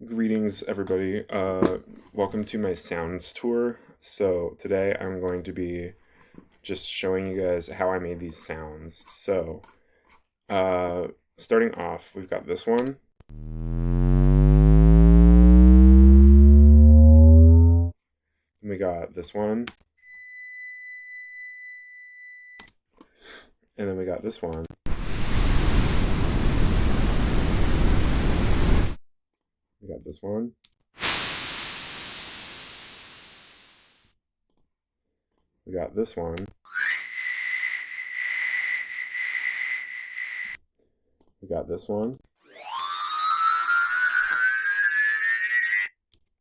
Greetings, everybody. Welcome to my sounds tour. So today I'm going to be just showing you guys how I made these sounds. So starting off, we've got this one. And we got this one. And then we got this one. We got this one. We got this one. We got this one.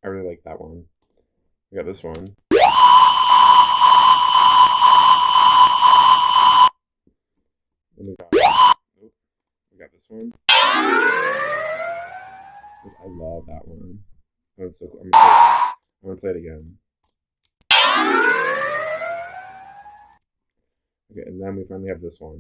I really like that one. We got this one. And we got this one. I love that one. I'm gonna play it again. Okay, and then we finally have this one.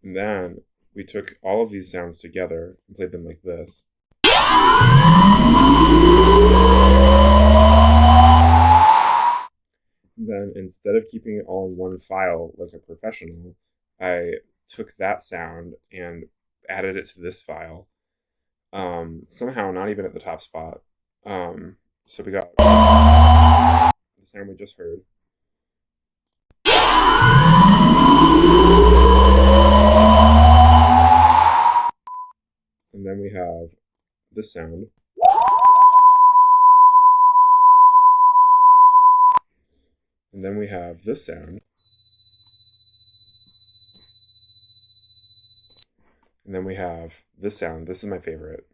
And then we took all of these sounds together and played them like this. And then instead of keeping it all in one file like a professional, I took that sound and added it to this file. Somehow not even at the top spot. So we got the sound we just heard. And then we have this sound. And then we have this sound. And then we have this sound. This is my favorite.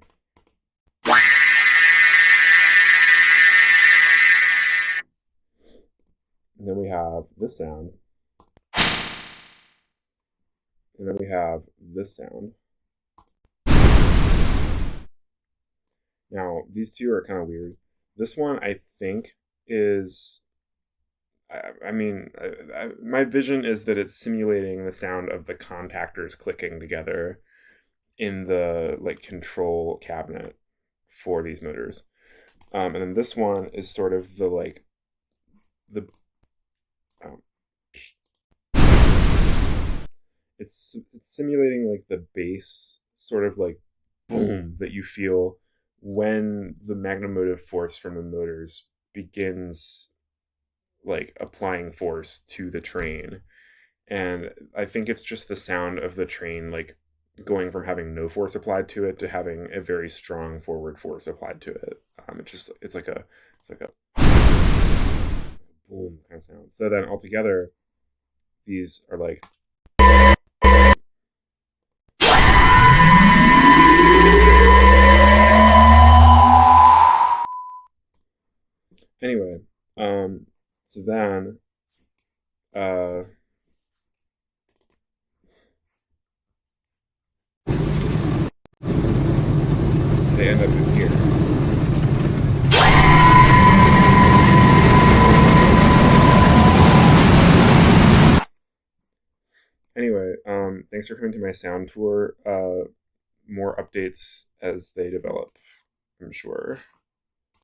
And then we have this sound. And then we have this sound. Now, these two are kind of weird. This one, I think, is... my vision is that it's simulating the sound of the contactors clicking together in the control cabinet for these motors. And then this one is sort of it's simulating the bass sort of boom that you feel when the magnemotive force from the motors begins applying force to the train. And I think it's just the sound of the train going from having no force applied to it to having a very strong forward force applied to it. It's like a boom kind of sound. So then altogether, these are anyway. So then they end up in here. Anyway, thanks for coming to my sound tour. More updates as they develop, I'm sure.